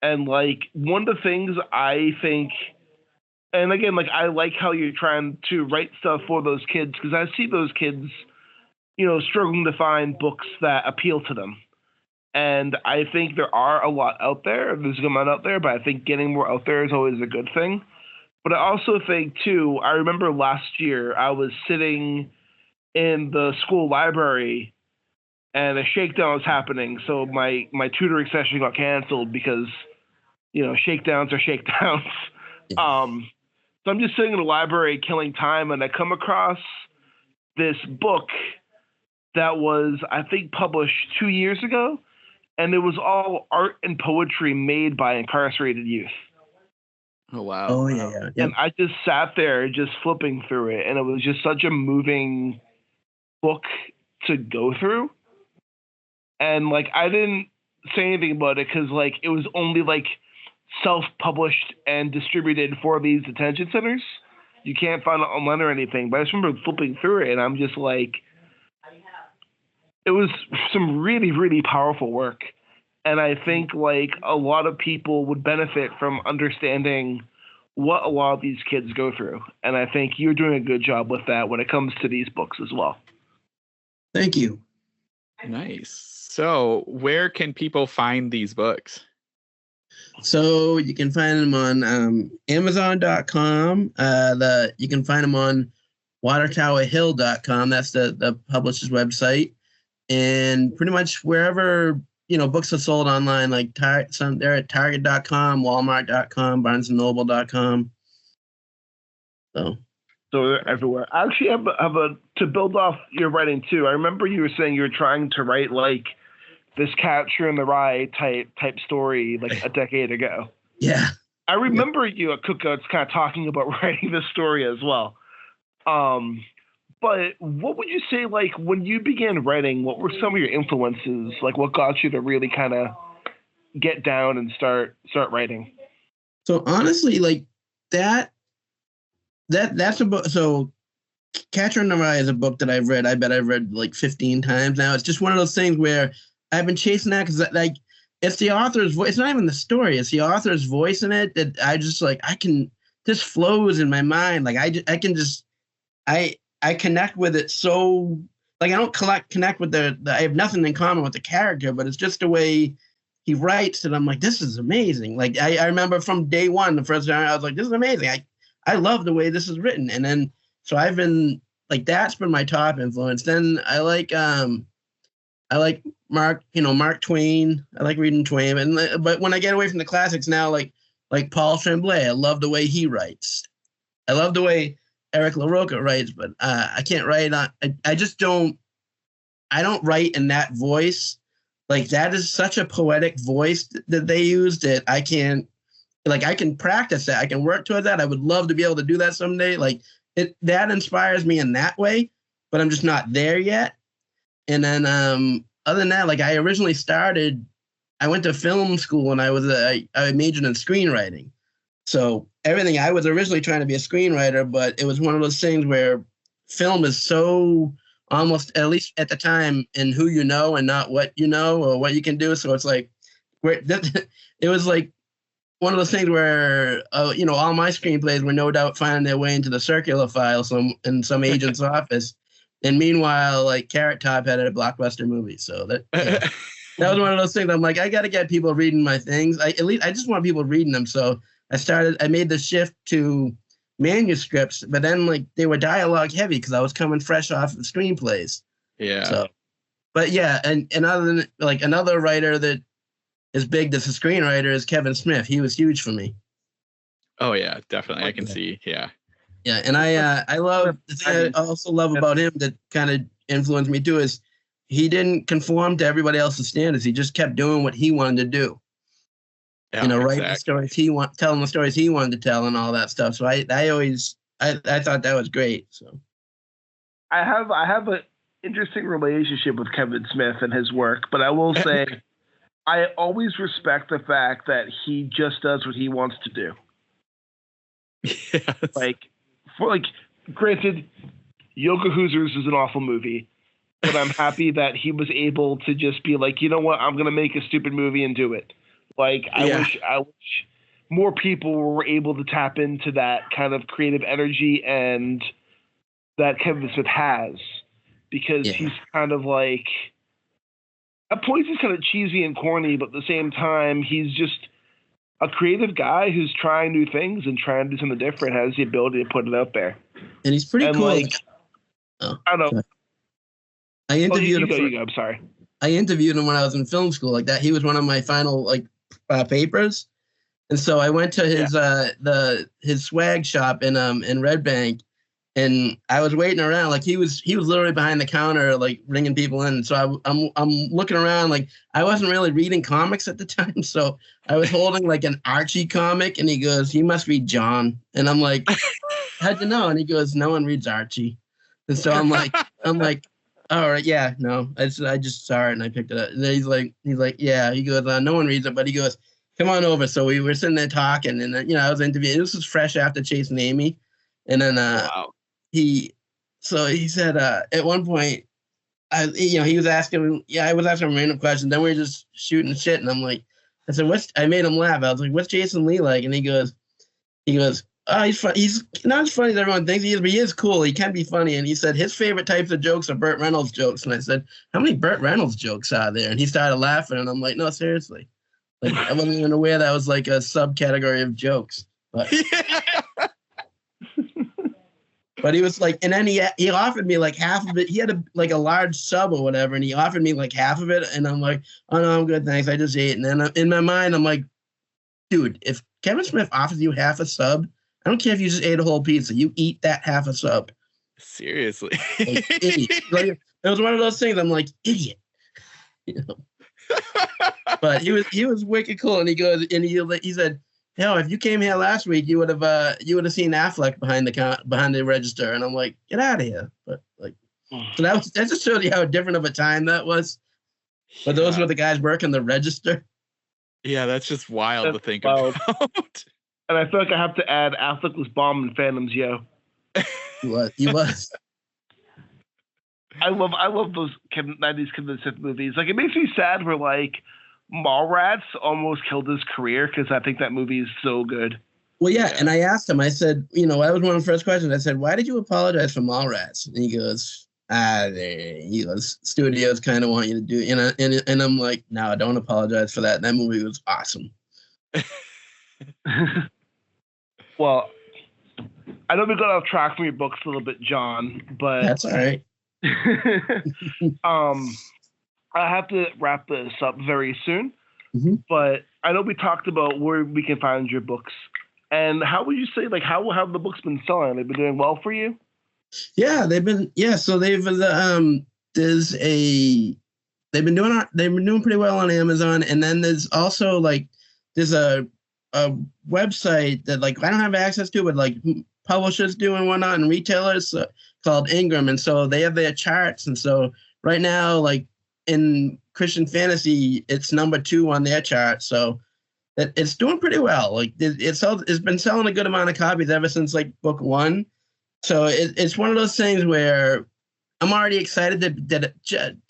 S1: And one of the things I think, and again, I like how you're trying to write stuff for those kids, because I see those kids, struggling to find books that appeal to them. And I think there are a lot out there. There's a good amount out there, but I think getting more out there is always a good thing. But I also think, too, I remember last year I was sitting in the school library and a shakedown was happening. So my tutoring session got canceled because, shakedowns are shakedowns. So I'm just sitting in the library killing time, and I come across this book that was, I think, published 2 years ago. And it was all art and poetry made by incarcerated youth.
S2: Oh, wow.
S3: Oh, yeah. Yep.
S1: And I just sat there just flipping through it. And it was just such a moving book to go through. And I didn't say anything about it because it was only self-published and distributed for these detention centers. You can't find it online or anything. But I just remember flipping through it, and I'm just it was some really, really powerful work. And I think a lot of people would benefit from understanding what a lot of these kids go through. And I think you're doing a good job with that when it comes to these books as well.
S3: Thank you.
S2: Nice. So where can people find these books?
S3: So you can find them on Amazon.com. You can find them on watertowerhill.com. That's the publisher's website. And pretty much wherever, books are sold online, like they're at Target.com, Walmart.com, BarnesandNoble.com. So
S1: they're everywhere. I actually have to build off your writing too. I remember you were saying you were trying to write like this Catcher in the Rye type story like a decade ago.
S3: Yeah.
S1: I remember you at Cookouts kind of talking about writing this story as well. But what would you say, like, when you began writing, what were some of your influences? Like, what got you to really kind of get down and start writing?
S3: So honestly, like that's a book. So Catcher in the Rye is a book that I've read. I bet I've read like 15 times now. It's just one of those things where I've been chasing that because like it's the author's voice. It's not even the story. It's the author's voice in it that I just like. This flows in my mind. Like I connect with it so like I don't connect with I have nothing in common with the character, but it's just the way he writes that I'm like, this is amazing. Like I remember from day one, the first time I was like, this is amazing. I love the way this is written. And then so I've been like, that's been my top influence. Then I like Mark Twain. I like reading Twain. But when I get away from the classics now, like Paul Tremblay, I love the way he writes. I love the way Eric LaRocca writes, but I can't write on. I just don't. I don't write in that voice. Like that is such a poetic voice that they use that I can't. Like I can practice that. I can work towards that. I would love to be able to do that someday. Like that inspires me in that way, but I'm just not there yet. And then other than that, like I originally started. I went to film school and I majored in screenwriting. So everything, I was originally trying to be a screenwriter, but it was one of those things where film is so almost, at least at the time, in who you know and not what you know or what you can do. So it's like, it was like one of those things where, all my screenplays were no doubt finding their way into the circular file in some agent's office. And meanwhile, like Carrot Top had a blockbuster movie. So that was one of those things. I'm like, I got to get people reading my things. I just want people reading them. So I made the shift to manuscripts, but then like they were dialogue heavy because I was coming fresh off of screenplays.
S2: Yeah.
S3: So, but yeah, and other than like another writer that is big that's a screenwriter is Kevin Smith. He was huge for me.
S2: Oh yeah, definitely. I can see. Yeah.
S3: Yeah, and I love the thing I also love about him that kind of influenced me too is he didn't conform to everybody else's standards. He just kept doing what he wanted to do.
S2: Yeah,
S3: writing the stories telling the stories he wanted to tell and all that stuff. So I thought that was great. So
S1: I have an interesting relationship with Kevin Smith and his work, but I will say I always respect the fact that he just does what he wants to do.
S2: Yes.
S1: Granted, Yoga Hoosers is an awful movie, but I'm happy that he was able to just be like, you know what, I'm gonna make a stupid movie and do it. Like I wish more people were able to tap into that kind of creative energy and that Kevin Smith has, because he's kind of like, at points he's kind of cheesy and corny, but at the same time he's just a creative guy who's trying new things and trying to do something different, has the ability to put it out there.
S3: And he's pretty cool.
S1: Like, I don't know.
S3: I interviewed
S1: him. I'm sorry.
S3: I interviewed him when I was in film school. Like that, he was one of my final papers, and so I went to his swag shop in Red Bank, and I was waiting around. Like he was literally behind the counter, like ringing people in. So I'm looking around. Like I wasn't really reading comics at the time, so I was holding like an Archie comic, and he goes, "You must read John," and I'm like, "How'd you know?" And he goes, "No one reads Archie," and so I'm like. All right, yeah, no, I just saw it and I picked it up. And then he's like, yeah. He goes, no one reads it, but he goes, come on over. So we were sitting there talking, and I was interviewing. This was fresh after chasing Amy, and then he said at one point, he was asking, I was asking him random questions. Then we were just shooting shit, and I'm like, I said, I made him laugh. I was like, what's Jason Lee like? And he goes, He's fun. He's not as funny as everyone thinks he is, but he is cool. He can be funny. And he said his favorite types of jokes are Burt Reynolds jokes. And I said, how many Burt Reynolds jokes are there? And he started laughing. And I'm like, no, seriously. Like, I wasn't even aware that was like a subcategory of jokes. But, but he was like, and then he offered me like half of it. He had a large sub or whatever, and he offered me like half of it. And I'm like, oh no, I'm good, thanks. I just ate. And then in my mind, I'm like, dude, if Kevin Smith offers you half a sub, I don't care if you just ate a whole pizza. You eat that half a sub.
S2: Seriously.
S3: Like, idiot. Like, it was one of those things. I'm like, idiot. You know? But he was wicked cool, and he goes and he said, hell, if you came here last week, you would have seen Affleck behind the register. And I'm like, get out of here. But like, so that just shows you how different of a time that was. But those were the guys working the register.
S2: Yeah, that's just wild to think about.
S1: And I feel like I have to add, Affleck was bombing Phantoms, yo.
S3: He was.
S1: I love those 90s Kevin Smith movies. Like, it makes me sad where, like, Mallrats almost killed his career because I think that movie is so good.
S3: Well, yeah, and I asked him, I said, that was one of the first questions. I said, why did you apologize for Mallrats? And he goes, studios kind of want you to do, and I'm like, no, don't apologize for that. That movie was awesome.
S1: Well, I know we got off track from your books a little bit, John, but
S3: that's all right.
S1: I have to wrap this up very soon,
S3: but
S1: I know we talked about where we can find your books. And how would you say, like, how have the books been selling? They've been doing well for you?
S3: Yeah, they've been. Yeah, so they've been doing pretty well on Amazon, and then there's also there's a website that I don't have access to, but publishers do and whatnot, and retailers called Ingram, and so they have their charts, and so right now in Christian fantasy, it's number 2 on their chart, so it's doing pretty well. It's been selling a good amount of copies ever since book 1. So it's one of those things where I'm already excited that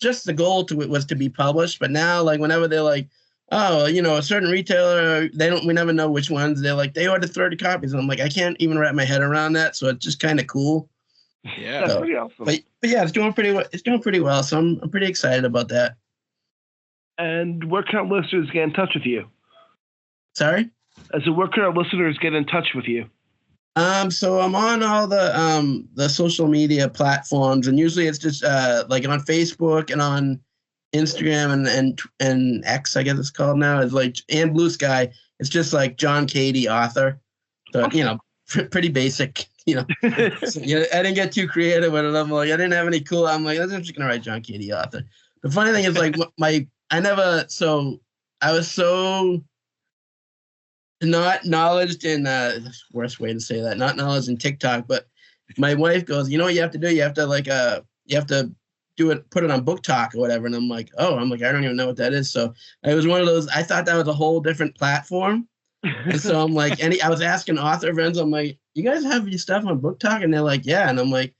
S3: just the goal to it was to be published. But now, whenever they're a certain retailer, we never know which ones. They're they ordered 30 copies. And I'm like, I can't even wrap my head around that. So it's just kind of cool.
S2: Yeah,
S1: that's pretty awesome.
S3: But yeah, it's doing pretty well. It's doing pretty well. So I'm pretty excited about that.
S1: And where can our listeners get in touch with you?
S3: Sorry?
S1: Where can our listeners get in touch with you?
S3: So I'm on all the social media platforms, and usually it's just on Facebook and on Instagram and X, I guess it's called now, and Blue Sky. It's just John Cady, author. So pretty basic. So, I didn't get too creative with it. I'm I didn't have any cool. I'm I'm just gonna write John Cady, author. The funny thing is I was so not knowledge in worst way to say that, not knowledge in TikTok, but my wife goes, what you have to do? You have to you have to do it, put it on Book Talk or whatever. And I'm like, I don't even know what that is. So it was one of those, I thought that was a whole different platform. And so I'm I was asking author friends, I'm like, you guys have your stuff on Book Talk? And they're like, yeah. And I'm like,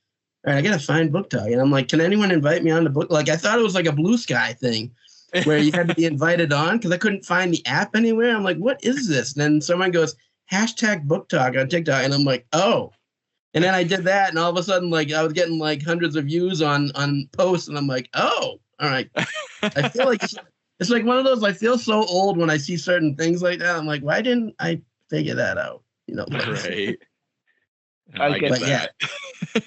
S3: all right, I got to find Book Talk. And I'm like, can anyone invite me on the book? I thought it was a Blue Sky thing where you had to be invited on, because I couldn't find the app anywhere. I'm like, what is this? And then someone goes, #Book Talk on TikTok. And I'm like, oh. And then I did that, and all of a sudden, I was getting hundreds of views on posts, and I'm like, oh, all right. I feel it's one of those, I feel so old when I see certain things like that. I'm like, why didn't I figure that out?
S2: Right.
S1: I get that. Yeah.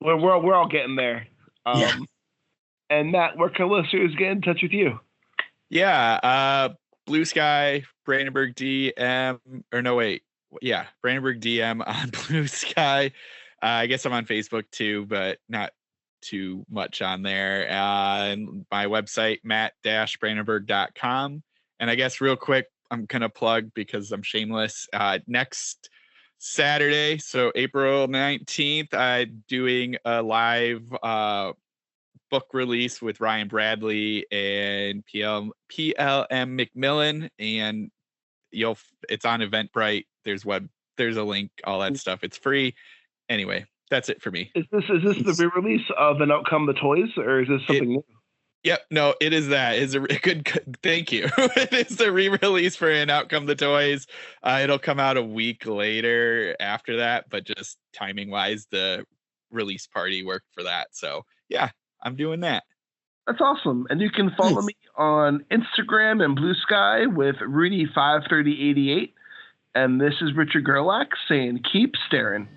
S1: we're all getting there.
S3: Yeah.
S2: And
S1: Matt, where can listeners get in touch with you?
S2: Yeah, Blue Sky, Brandenburg DM, Brandenburg DM on Blue Sky. I guess I'm on Facebook too, but not too much on there. And my website, matt-brandenburg.com. And I guess real quick, I'm going to plug, because I'm shameless, next Saturday, so April 19th, I'm doing a live book release with Ryan Bradley and PLM McMillan, and it's on Eventbrite. There's a link, all that stuff. It's free. Anyway, that's it for me.
S1: Is this the re-release of An Outcome the Toys, or is this something new?
S2: Yep. No, it is that. It's a good. Thank you. It is the re-release for And Out Come the Toys. It'll come out a week later after that, but just timing wise, the release party worked for that. So yeah, I'm doing that.
S1: That's awesome. And you can follow me on Instagram and Blue Sky with Rudy53088. And this is Richard Gerlach saying, keep staring.